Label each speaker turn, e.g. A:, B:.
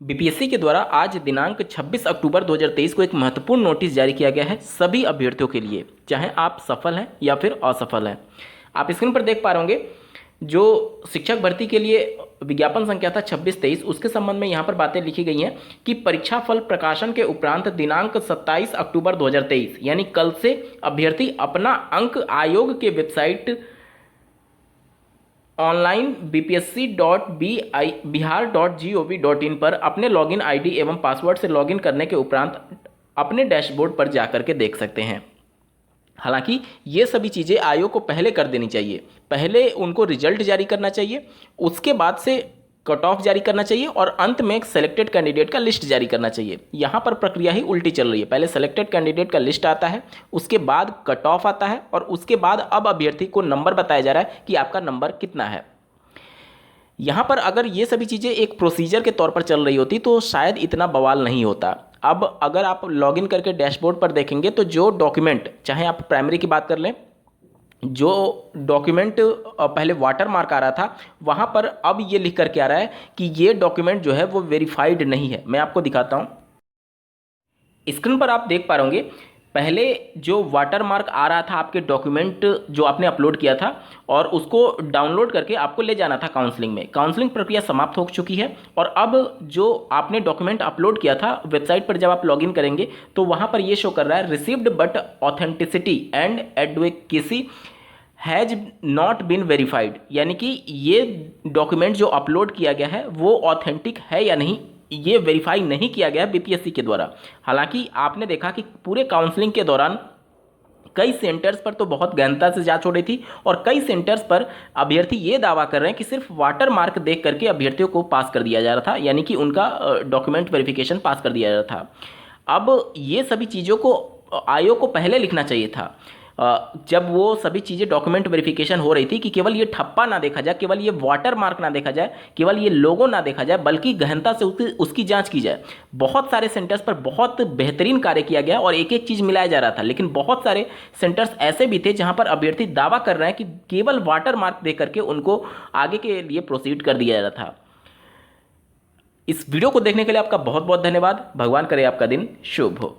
A: BPSC के द्वारा आज दिनांक 26 अक्टूबर 2023 को एक महत्वपूर्ण नोटिस जारी किया गया है सभी अभ्यर्थियों के लिए, चाहे आप सफल हैं या फिर असफल हैं। आप स्क्रीन पर देख पा रहे होंगे जो शिक्षक भर्ती के लिए विज्ञापन संख्या था 2623, उसके संबंध में यहाँ पर बातें लिखी गई हैं कि परीक्षा फल प्रकाशन के उपरांत दिनांक 27 अक्टूबर 2023 यानी कल से अभ्यर्थी अपना अंक आयोग के वेबसाइट ऑनलाइन bpsc.bihar.gov.in पर अपने लॉगिन आईडी एवं पासवर्ड से लॉगिन करने के उपरांत अपने डैशबोर्ड पर जाकर के देख सकते हैं। हालांकि ये सभी चीज़ें आयोग को पहले कर देनी चाहिए। पहले उनको रिजल्ट जारी करना चाहिए, उसके बाद से कट ऑफ जारी करना चाहिए और अंत में एक सेलेक्टेड कैंडिडेट का लिस्ट जारी करना चाहिए। यहाँ पर प्रक्रिया ही उल्टी चल रही है। पहले सेलेक्टेड कैंडिडेट का लिस्ट आता है, उसके बाद कट ऑफ आता है और उसके बाद अब अभ्यर्थी को नंबर बताया जा रहा है कि आपका नंबर कितना है। यहाँ पर अगर ये सभी चीज़ें एक प्रोसीजर के तौर पर चल रही होती तो शायद इतना बवाल नहीं होता। अब अगर आप लॉगिन करके डैशबोर्ड पर देखेंगे तो जो डॉक्यूमेंट, चाहे आप प्राइमरी की बात कर लें, जो डॉक्यूमेंट पहले वाटर मार्क आ रहा था वहाँ पर अब ये लिख करके आ रहा है कि ये डॉक्यूमेंट जो है वो वेरीफाइड नहीं है। मैं आपको दिखाता हूँ, स्क्रीन पर आप देख पा रहे होंगे पहले जो वाटर मार्क आ रहा था आपके डॉक्यूमेंट जो आपने अपलोड किया था और उसको डाउनलोड करके आपको ले जाना था काउंसलिंग में। काउंसलिंग प्रक्रिया समाप्त हो चुकी है और अब जो आपने डॉक्यूमेंट अपलोड किया था वेबसाइट पर जब आप लॉगिन करेंगे तो वहाँ पर ये शो कर रहा है received but authenticity and advocacy has not been verified, यानी कि ये डॉक्यूमेंट जो अपलोड किया गया है वो ऑथेंटिक है या नहीं, ये वेरीफाई नहीं किया गया बीपीएससी के द्वारा। हालांकि आपने देखा कि पूरे काउंसलिंग के दौरान कई सेंटर्स पर तो बहुत गहनता से जांच हो रही थी और कई सेंटर्स पर अभ्यर्थी ये दावा कर रहे हैं कि सिर्फ वाटर मार्क देख करके अभ्यर्थियों को पास कर दिया जा रहा था, यानी कि उनका डॉक्यूमेंट वेरिफिकेशन पास कर दिया जा रहा था। अब ये सभी चीज़ों को आयोग को पहले लिखना चाहिए था जब वो सभी चीज़ें डॉक्यूमेंट वेरिफिकेशन हो रही थी कि केवल ये ठप्पा ना देखा जाए, केवल ये वाटर मार्क ना देखा जाए, केवल ये लोगो ना देखा जाए, बल्कि गहनता से उसकी जांच की जाए। बहुत सारे सेंटर्स पर बहुत बेहतरीन कार्य किया गया और एक एक चीज़ मिलाया जा रहा था, लेकिन बहुत सारे सेंटर्स ऐसे भी थे जहां पर अभ्यर्थी दावा कर रहे हैं कि केवल वाटर मार्क देख करके उनको आगे के लिए प्रोसीड कर दिया जा रहा था। इस वीडियो को देखने के लिए आपका बहुत बहुत धन्यवाद। भगवान करे आपका दिन शुभ हो।